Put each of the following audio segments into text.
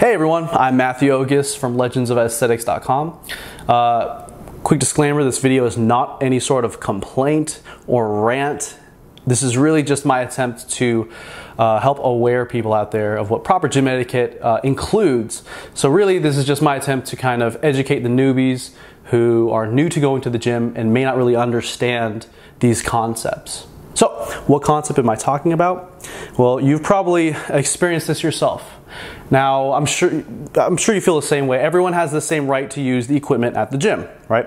Hey everyone, I'm Matthew Ogus from legendsofesthetics.com. Quick disclaimer, this video is not any sort of complaint or rant. This is really just my attempt to help aware people out there of what proper gym etiquette includes. So really this is just my attempt to kind of educate the newbies who are new to going to the gym and may not really understand these concepts. So what concept am I talking about? Well, you've probably experienced this yourself. Now, I'm sure you feel the same way. Everyone has the same right to use the equipment at the gym, right?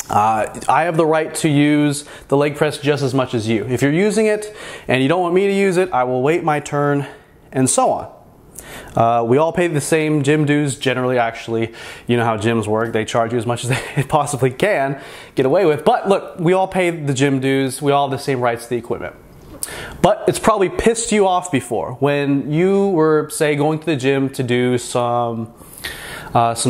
I have the right to use the leg press just as much as you. If you're using it and you don't want me to use it, I will wait my turn, and so on. We all pay the same gym dues generally. Actually, you know how gyms work. They charge you as much as they possibly can get away with. But look, we all pay the gym dues. We all have the same rights to the equipment. But it's probably pissed you off before when you were, say, going to the gym to do some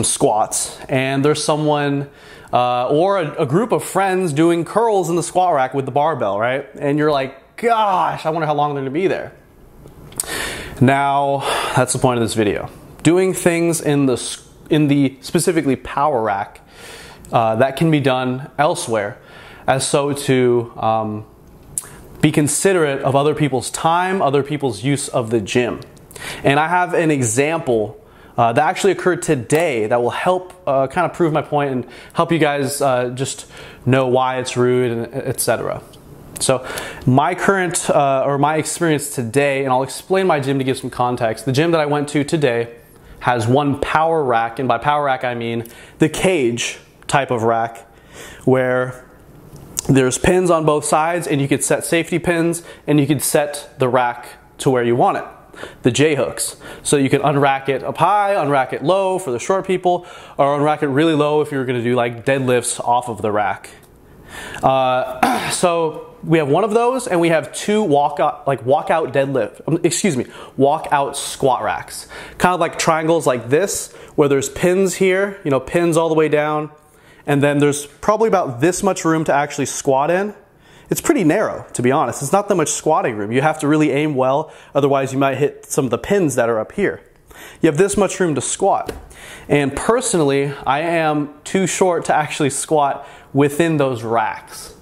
squats, and there's someone or a group of friends doing curls in the squat rack with the barbell, right? And you're like, gosh, I wonder how long they're gonna be there. Now, that's the point of this video. Doing things in the specifically power rack that can be done elsewhere, as so to be considerate of other people's time, other people's use of the gym. And I have an example that actually occurred today that will help kind of prove my point and help you guys just know why it's rude, and etc. So my current or my experience today, and I'll explain my gym to give some context. The gym that I went to today has one power rack, and by power rack I mean the cage type of rack where there's pins on both sides, and you could set safety pins, and you could set the rack to where you want it, the J hooks. So you can unrack it up high, unrack it low for the short people, or unrack it really low if you're gonna do like deadlifts off of the rack. So we have one of those, and we have two walkout squat racks. Kind of like triangles like this, where there's pins here, you know, pins all the way down, and then there's probably about this much room to actually squat in. It's pretty narrow, to be honest. It's not that much squatting room. You have to really aim well, otherwise you might hit some of the pins that are up here. You have this much room to squat. And personally, I am too short to actually squat within those racks.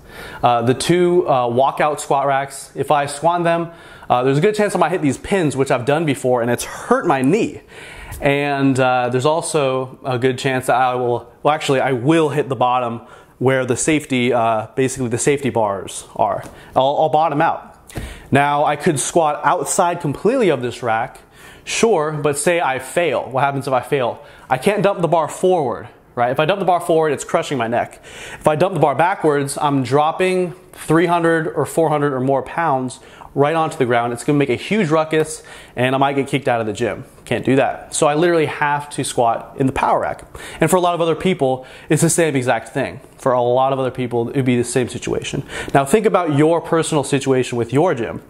The two walkout squat racks, if I squat them, there's a good chance I might hit these pins, which I've done before, and it's hurt my knee. And there's also a good chance that I will hit the bottom where the safety, basically the safety bars are. I'll bottom out. Now, I could squat outside completely of this rack, sure, but say I fail. What happens if I fail? I can't dump the bar forward, right? If I dump the bar forward, it's crushing my neck. If I dump the bar backwards, I'm dropping 300 or 400 or more pounds right onto the ground. It's gonna make a huge ruckus, and I might get kicked out of the gym. Can't do that. So I literally have to squat in the power rack. And for a lot of other people, it's the same exact thing. For a lot of other people, it'd be the same situation. Now think about your personal situation with your gym.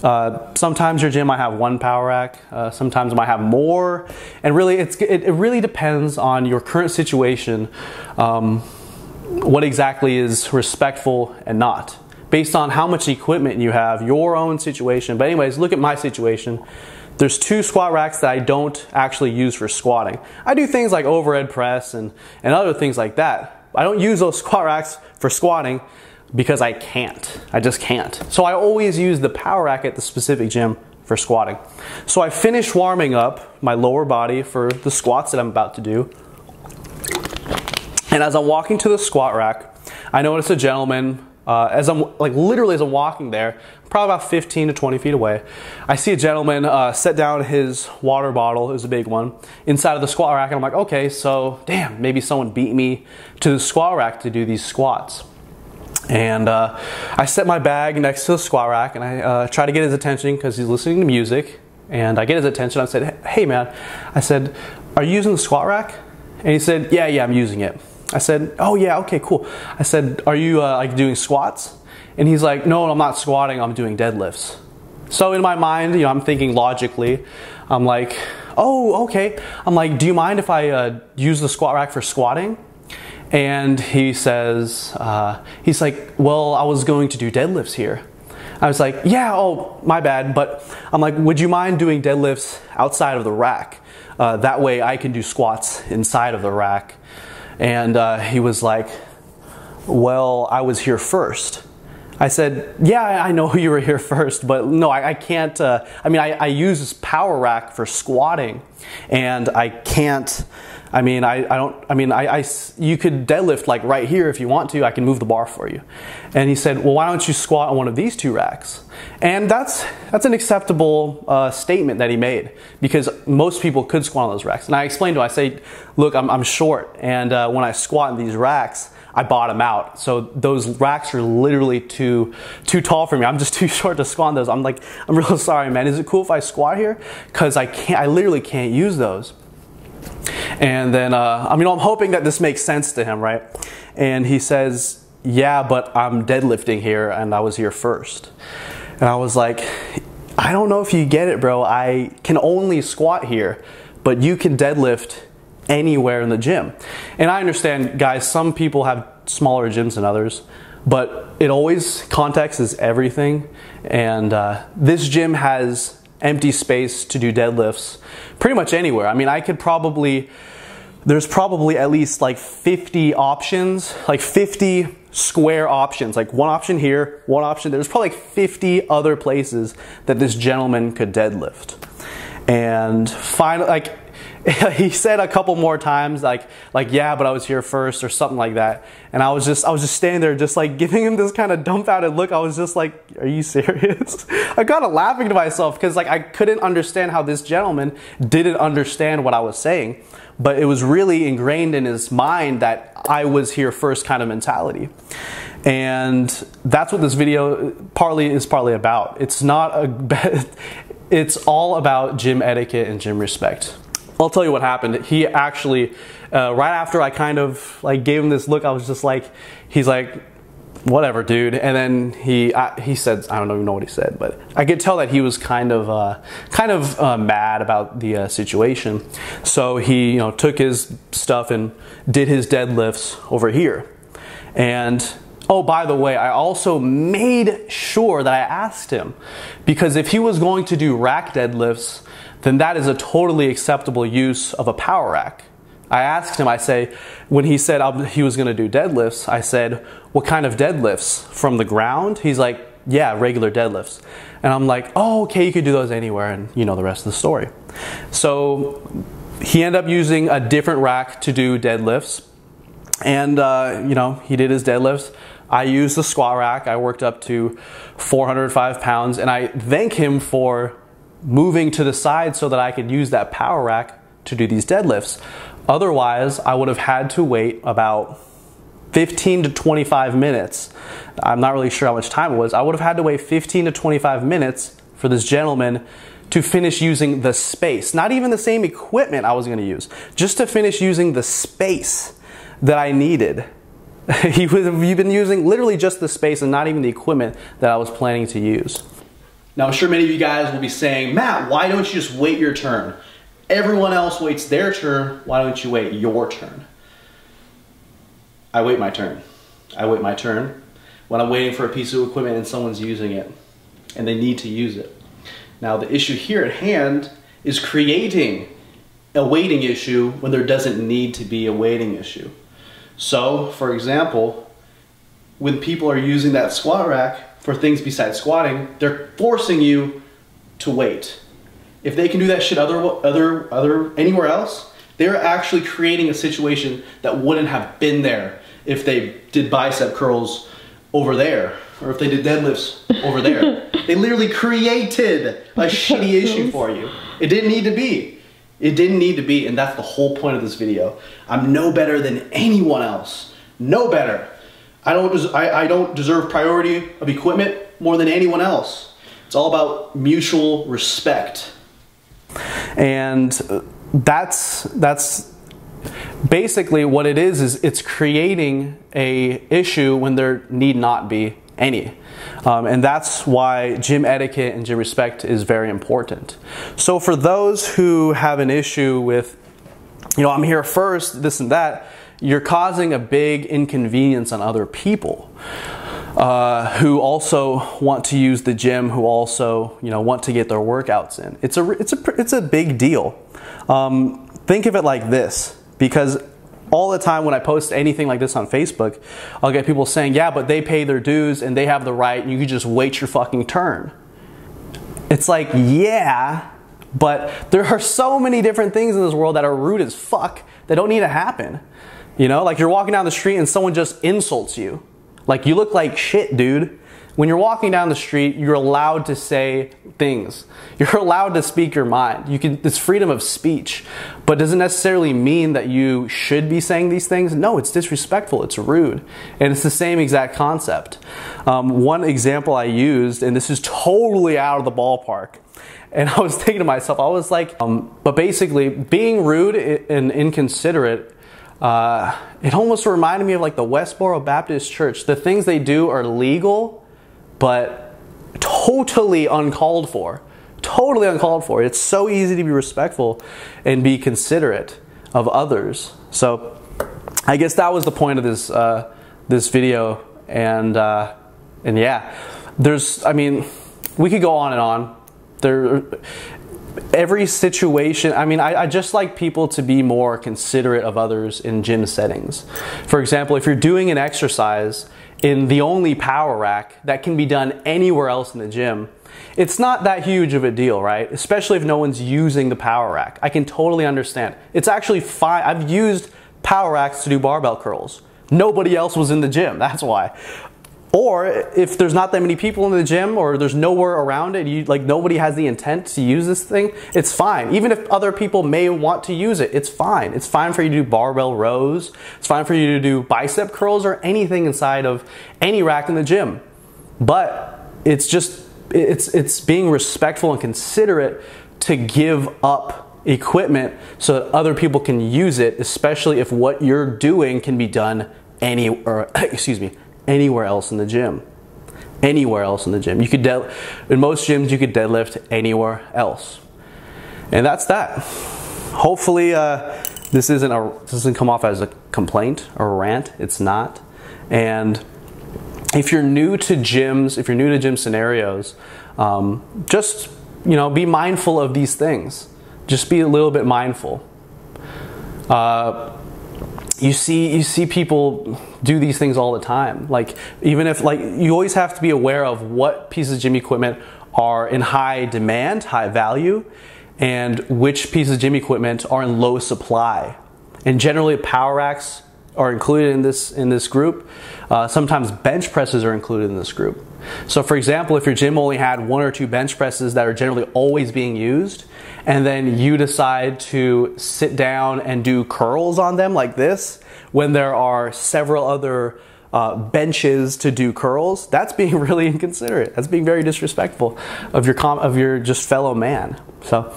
Sometimes your gym might have one power rack, sometimes it might have more, and really it really depends on your current situation, what exactly is respectful and not, based on how much equipment you have, your own situation. But anyways, look at my situation. There's two squat racks that I don't actually use for squatting. I do things like overhead press and other things like that. I don't use those squat racks for squatting because I can't. I just can't. So I always use the power rack at the specific gym for squatting. So I finished warming up my lower body for the squats that I'm about to do. And as I'm walking to the squat rack, I notice a gentleman, as I'm walking there, probably about 15 to 20 feet away, I see a gentleman set down his water bottle, it was a big one, inside of the squat rack, and I'm like, okay, so damn, maybe someone beat me to the squat rack to do these squats. And I set my bag next to the squat rack, and I try to get his attention because he's listening to music, and I get his attention. I said, hey man, I said, are you using the squat rack? And he said, yeah, I'm using it. I said, oh yeah, okay, cool. I said, are you like doing squats? And he's like, no, I'm not squatting, I'm doing deadlifts. So in my mind, you know, I'm thinking logically, I'm like, oh, okay. I'm like, do you mind if I use the squat rack for squatting? And he says, he's like, well, I was going to do deadlifts here. I was like, yeah, oh, my bad. But I'm like, would you mind doing deadlifts outside of the rack? That way I can do squats inside of the rack. And he was like, well, I was here first. I said, yeah, I know you were here first, but no, I can't. I mean, I use this power rack for squatting, and I can't. I mean, you could deadlift like right here if you want to. I can move the bar for you. And he said, well, why don't you squat on one of these two racks? And that's an acceptable statement that he made, because most people could squat on those racks. And I explained to him, I say, look, I'm short, and when I squat in these racks, I bottom out. So those racks are literally too tall for me. I'm just too short to squat on those. I'm like, I'm real sorry, man. Is it cool if I squat here? Because I literally can't use those. And then, I'm hoping that this makes sense to him, right? And he says, yeah, but I'm deadlifting here and I was here first. And I was like, I don't know if you get it, bro. I can only squat here, but you can deadlift anywhere in the gym. And I understand, guys, some people have smaller gyms than others, but it always, context is everything. And this gym has empty space to do deadlifts pretty much anywhere. I mean, there's probably at least like 50 options, like 50 square options, like one option here, one option there. There's probably like 50 other places that this gentleman could deadlift. And finally, like, he said a couple more times, like yeah, but I was here first, or something like that. And I was just standing there, just like giving him this kind of dumbfounded look. I was just like, are you serious? I got laughing to myself, because like I couldn't understand how this gentleman didn't understand what I was saying, but it was really ingrained in his mind that I was here first kind of mentality. And that's what this video is partly about. It's it's all about gym etiquette and gym respect. I'll tell you what happened. He actually, right after I kind of like gave him this look, I was just like, he's like, whatever, dude. And then he said, I don't even know what he said, but I could tell that he was kind of mad about the situation. So he, took his stuff and did his deadlifts over here. And oh, by the way, I also made sure that I asked him, because if he was going to do rack deadlifts, then that is a totally acceptable use of a power rack. I asked him, I say, when he said he was gonna do deadlifts, I said, what kind of deadlifts? From the ground? He's like, yeah, regular deadlifts. And I'm like, oh, okay, you could do those anywhere, and you know the rest of the story. So he ended up using a different rack to do deadlifts, and he did his deadlifts. I used the squat rack. I worked up to 405 pounds, and I thank him for moving to the side so that I could use that power rack to do these deadlifts. Otherwise, I would have had to wait about 15 to 25 minutes. I'm not really sure how much time it was. I would have had to wait 15 to 25 minutes for this gentleman to finish using the space. Not even the same equipment I was going to use, just to finish using the space that I needed. You've been using literally just the space and not even the equipment that I was planning to use. Now, I'm sure many of you guys will be saying, Matt, why don't you just wait your turn? Everyone else waits their turn. Why don't you wait your turn? I wait my turn. I wait my turn when I'm waiting for a piece of equipment and someone's using it and they need to use it. Now, the issue here at hand is creating a waiting issue when there doesn't need to be a waiting issue. So, for example, when people are using that squat rack for things besides squatting, they're forcing you to wait. If they can do that shit anywhere else, they're actually creating a situation that wouldn't have been there if they did bicep curls over there, or if they did deadlifts over there. They literally created a shitty issue for you. It didn't need to be. It didn't need to be, and that's the whole point of this video. I'm no better than anyone else. No better. I don't deserve priority of equipment more than anyone else. It's all about mutual respect. And that's basically what it is it's creating a issue when there need not be any. And that's why gym etiquette and gym respect is very important. So for those who have an issue with, I'm here first, this and that, you're causing a big inconvenience on other people. who also want to use the gym, who also, you know, want to get their workouts in. It's a big deal. Think of it like this, because all the time when I post anything like this on Facebook, I'll get people saying, yeah, but they pay their dues and they have the right and you can just wait your fucking turn. It's like, yeah, but there are so many different things in this world that are rude as fuck that don't need to happen. You know, like you're walking down the street and someone just insults you. Like, you look like shit, dude. When you're walking down the street, you're allowed to say things. You're allowed to speak your mind. It's freedom of speech. But does it necessarily mean that you should be saying these things? No, it's disrespectful. It's rude. And it's the same exact concept. One example I used, and this is totally out of the ballpark, and I was thinking to myself, I was like, but basically, being rude and inconsiderate, it almost reminded me of like the Westboro Baptist Church. The things they do are legal, but totally uncalled for. Totally uncalled for. It's so easy to be respectful and be considerate of others. So I guess that was the point of this this video. And yeah, I mean, we could go on and on. Every situation, I mean, I just like people to be more considerate of others in gym settings. For example, if you're doing an exercise in the only power rack that can be done anywhere else in the gym, it's not that huge of a deal, right? Especially if no one's using the power rack. I can totally understand. It's actually fine. I've used power racks to do barbell curls. Nobody else was in the gym, that's why. Or if there's not that many people in the gym, or there's nowhere around it, like nobody has the intent to use this thing, it's fine. Even if other people may want to use it, it's fine. It's fine for you to do barbell rows. It's fine for you to do bicep curls or anything inside of any rack in the gym. But it's just, it's being respectful and considerate to give up equipment so that other people can use it, especially if what you're doing can be done anywhere else in the gym. Anywhere else in the gym. You could in most gyms you could deadlift anywhere else. And that's that. Hopefully this doesn't come off as a complaint or a rant. It's not. And if you're new to gyms, if you're new to gym scenarios, just, you know, be mindful of these things. Just be a little bit mindful. You see people do these things all the time. Like, even if, like, you always have to be aware of what pieces of gym equipment are in high demand, high value, and which pieces of gym equipment are in low supply. And generally power racks are included in this group. Sometimes bench presses are included in this group. So for example, if your gym only had 1 or 2 bench presses that are generally always being used, and then you decide to sit down and do curls on them like this, when there are several other benches to do curls, that's being really inconsiderate. That's being very disrespectful of your just fellow man. So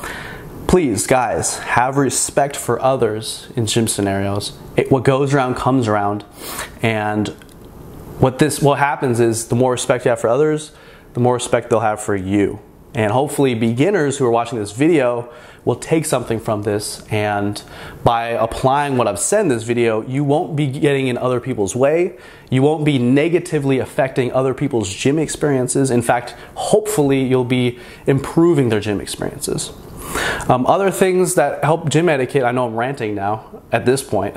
please, guys, have respect for others in gym scenarios. What goes around comes around, and what happens is the more respect you have for others, the more respect they'll have for you. And hopefully beginners who are watching this video will take something from this, and by applying what I've said in this video, you won't be getting in other people's way. You won't be negatively affecting other people's gym experiences. In fact, hopefully you'll be improving their gym experiences. Other things that help gym etiquette, I know I'm ranting now at this point,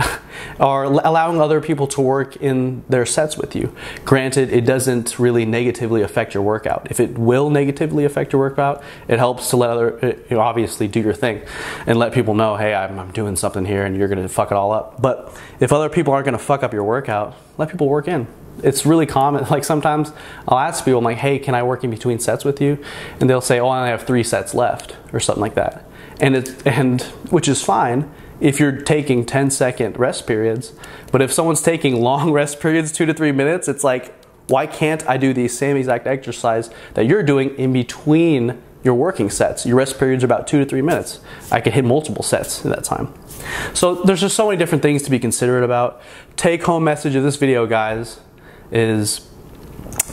are allowing other people to work in their sets with you. Granted, it doesn't really negatively affect your workout. If it will negatively affect your workout, it helps to let obviously do your thing and let people know, hey, I'm doing something here and you're going to fuck it all up. But if other people aren't going to fuck up your workout, let people work in. It's really common. Like, sometimes I'll ask people, I'm like, hey, can I work in between sets with you? And they'll say, oh, I only have 3 sets left, or something like that. And which is fine if you're taking 10-second rest periods. But if someone's taking long rest periods, 2 to 3 minutes, it's like, why can't I do the same exact exercise that you're doing in between your working sets? Your rest periods are about 2 to 3 minutes. I could hit multiple sets in that time. So there's just so many different things to be considerate about. Take home message of this video, guys, is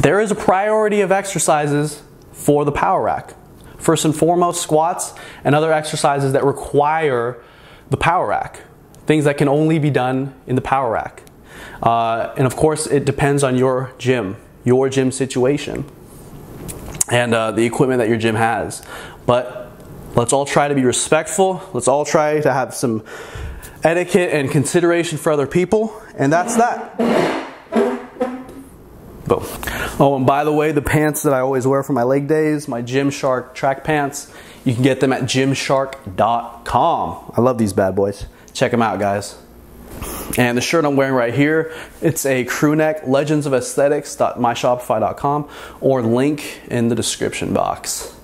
there is a priority of exercises for the power rack. First and foremost, squats and other exercises that require the power rack. Things that can only be done in the power rack. And of course, it depends on your gym. your gym situation and the equipment that your gym has. But let's all try to be respectful. Let's all try to have some etiquette and consideration for other people. And that's that. Boom. Oh, and by the way, the pants that I always wear for my leg days, my Gymshark track pants, you can get them at gymshark.com. I love these bad boys. Check them out, guys. And the shirt I'm wearing right here, it's a crew neck, legendsofesthetics.myshopify.com, or link in the description box.